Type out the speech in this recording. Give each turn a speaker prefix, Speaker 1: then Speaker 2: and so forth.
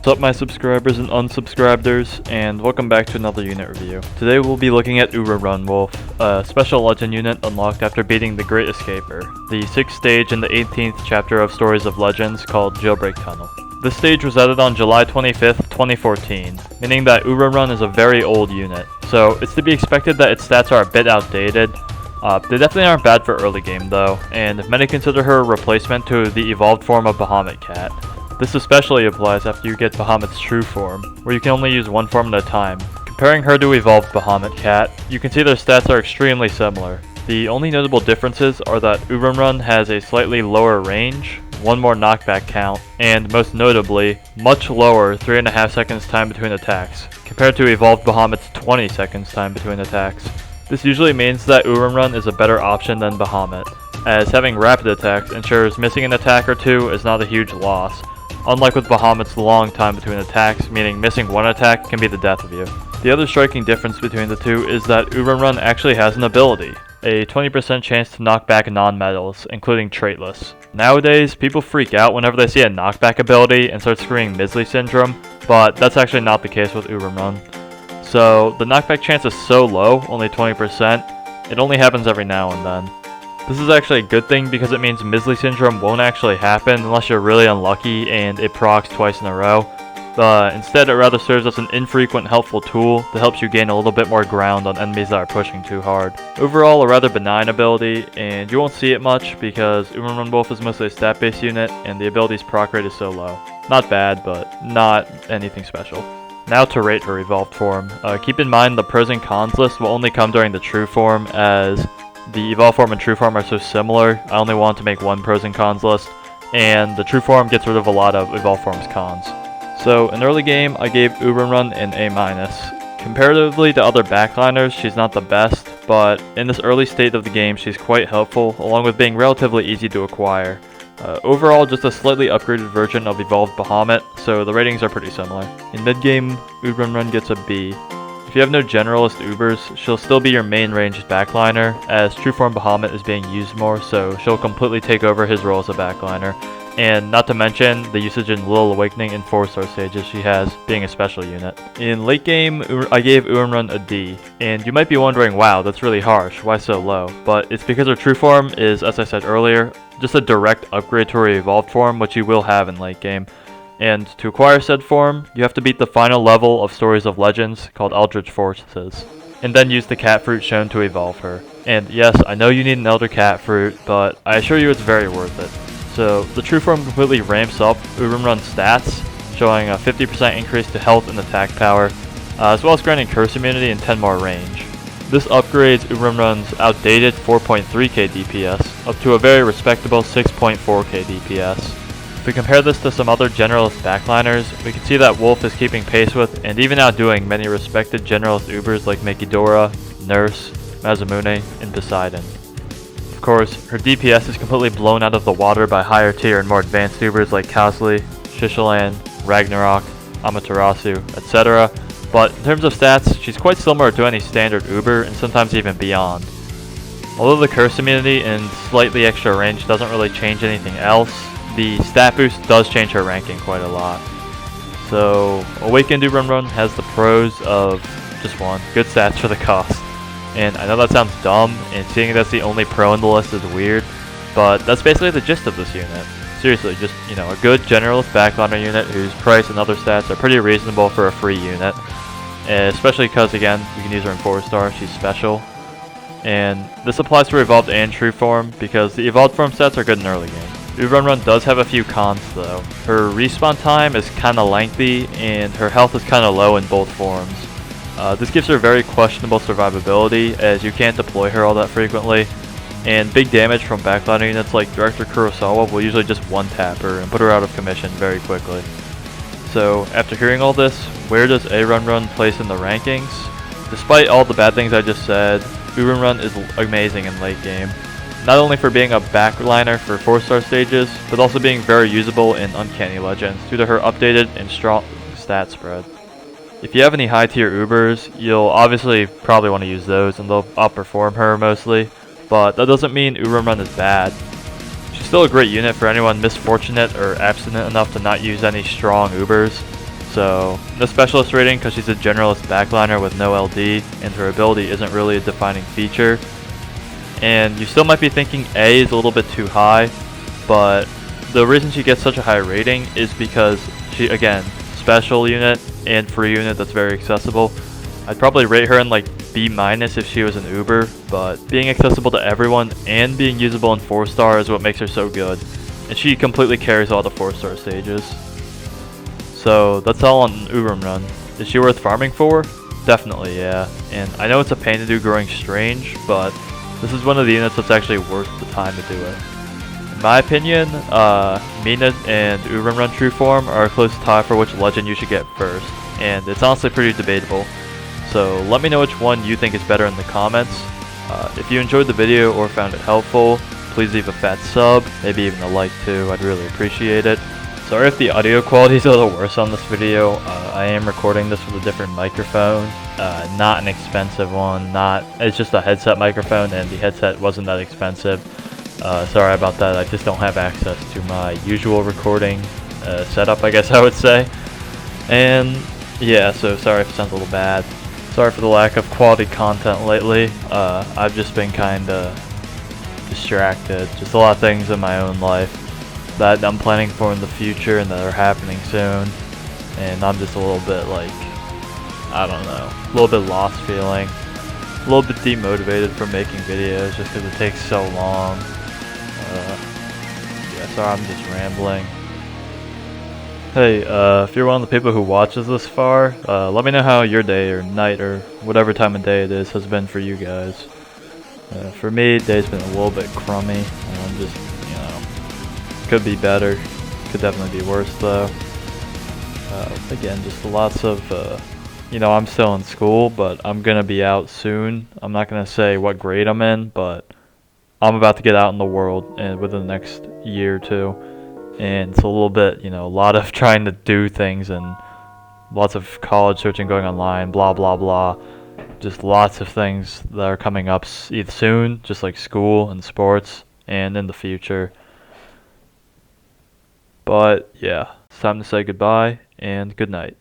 Speaker 1: What's up my subscribers and unsubscribers, and welcome back to another unit review. Today we'll be looking at Ururun Wolf, a special legend unit unlocked after beating the Great Escaper, the 6th stage in the 18th chapter of Stories of Legends called Jailbreak Tunnel. This stage was added on July 25th, 2014, meaning that Urunrun is a very old unit, so it's to be expected that its stats are a bit outdated. They definitely aren't bad for early game though, and many consider her a replacement to the evolved form of Bahamut Cat. This especially applies after you get Bahamut's true form, where you can only use one form at a time. Comparing her to evolved Bahamut Cat, you can see their stats are extremely similar. The only notable differences are that Urunrun has a slightly lower range, one more knockback count, and most notably, much lower 3.5 seconds time between attacks, compared to evolved Bahamut's 20 seconds time between attacks. This usually means that Urunrun is a better option than Bahamut, as having rapid attacks ensures missing an attack or two is not a huge loss, unlike with Bahamut's long time between attacks, meaning missing one attack can be the death of you. The other striking difference between the two is that Urunrun actually has an ability, a 20% chance to knock back non-metals, including traitless. Nowadays, people freak out whenever they see a knockback ability and start screaming Misley Syndrome, but that's actually not the case with Urunrun. So, the knockback chance is so low, only 20%, it only happens every now and then. This is actually a good thing because it means Misley Syndrome won't actually happen unless you're really unlucky and it procs twice in a row. Instead, it rather serves as an infrequent helpful tool that helps you gain a little bit more ground on enemies that are pushing too hard. Overall, a rather benign ability, and you won't see it much because Urunrun Wolf is mostly a stat-based unit and the ability's proc rate is so low. Not bad, but not anything special. Now to rate her evolved form. Keep in mind the pros and cons list will only come during the true form, as the evolved form and true form are so similar. I only want to make one pros and cons list, and the true form gets rid of a lot of evolved form's cons. So in early game, I gave Urunrun an A-. Comparatively to other backliners, she's not the best, but in this early state of the game, she's quite helpful, along with being relatively easy to acquire. Overall, just a slightly upgraded version of evolved Bahamut, so the ratings are pretty similar. In mid-game, Urunrun gets a B. If you have no generalist Ubers, she'll still be your main ranged backliner, as Trueform Bahamut is being used more, so she'll completely take over his role as a backliner. And not to mention the usage in Little Awakening and 4-star stages she has, being a special unit. In late game, I gave Urunrun a D, and you might be wondering, wow, that's really harsh, why so low? But it's because her true form is, as I said earlier, just a direct upgrade to her evolved form, which you will have in late game. And to acquire said form, you have to beat the final level of Stories of Legends, called Eldritch Forces, and then use the cat fruit shown to evolve her. And yes, I know you need an Elder Cat Fruit, but I assure you it's very worth it. So, the true form completely ramps up Urunrun's stats, showing a 50% increase to health and attack power, as well as granting curse immunity and 10 more range. This upgrades Urunrun's outdated 4.3k DPS up to a very respectable 6.4k DPS. If we compare this to some other generalist backliners, we can see that Wolf is keeping pace with and even outdoing many respected generalist Ubers like Mekidora, Nurse, Mazamune, and Poseidon. Of course, her DPS is completely blown out of the water by higher tier and more advanced Ubers like Kausli, Shishalan, Ragnarok, Amaterasu, etc. But in terms of stats, she's quite similar to any standard Uber and sometimes even beyond. Although the curse immunity and slightly extra range doesn't really change anything else, the stat boost does change her ranking quite a lot. So, Awakened Urunrun has the pros of just one, good stats for the cost. And I know that sounds dumb, and seeing that's the only pro in the list is weird, but that's basically the gist of this unit. Seriously, just, a good generalist backliner unit whose price and other stats are pretty reasonable for a free unit. Especially because, again, you can use her in 4-star, she's special. And this applies to evolved and true form, because the evolved form stats are good in early game. Urunrun does have a few cons though. Her respawn time is kinda lengthy, and her health is kinda low in both forms. This gives her very questionable survivability, as you can't deploy her all that frequently, and big damage from backliner units like Director Kurosawa will usually just one-tap her and put her out of commission very quickly. So, after hearing all this, where does Urunrun place in the rankings? Despite all the bad things I just said, Urunrun is amazing in late game. Not only for being a backliner for 4-star stages, but also being very usable in Uncanny Legends due to her updated and strong stat spread. If you have any high tier Ubers, you'll obviously probably want to use those and they'll outperform her mostly, but that doesn't mean Urunrun is bad. She's still a great unit for anyone misfortunate or abstinent enough to not use any strong Ubers. So no specialist rating because she's a generalist backliner with no LD, and her ability isn't really a defining feature. And you still might be thinking A is a little bit too high, but the reason she gets such a high rating is because she, again, special unit and free unit that's very accessible. I'd probably rate her in like B- if she was an Uber, but being accessible to everyone and being usable in 4-star is what makes her so good. And she completely carries all the 4-star stages. So that's all on Urunrun. Is she worth farming for? Definitely, yeah. And I know it's a pain to do growing strange, but this is one of the units that's actually worth the time to do it. In my opinion, Mina and Urunrun True Form are a close tie for which legend you should get first, and it's honestly pretty debatable. So let me know which one you think is better in the comments. If you enjoyed the video or found it helpful, please leave a fat sub, maybe even a like too, I'd really appreciate it. Sorry if the audio quality is a little worse on this video. I am recording this with a different microphone, not an expensive one, it's just a headset microphone, and the headset wasn't that expensive. Sorry about that, I just don't have access to my usual recording setup, I guess I would say. And yeah, so sorry if it sounds a little bad. Sorry for the lack of quality content lately. I've just been kinda distracted, just a lot of things in my own life that I'm planning for in the future and that are happening soon, and I'm just a little bit like, I don't know, a little bit lost feeling, a little bit demotivated from making videos just because it takes so long. Yeah, sorry, I'm just rambling. Hey, if you're one of the people who watches this far, let me know how your day or night or whatever time of day it is has been for you guys. For me, day's been a little bit crummy. I'm just, could be better. Could definitely be worse though. Again, just lots of, I'm still in school, but I'm gonna be out soon. I'm not gonna say what grade I'm in, but I'm about to get out in the world and within the next year or two. And it's a little bit, a lot of trying to do things and lots of college searching going online, blah, blah, blah. Just lots of things that are coming up either soon, just like school and sports, and in the future. But yeah, it's time to say goodbye and good night.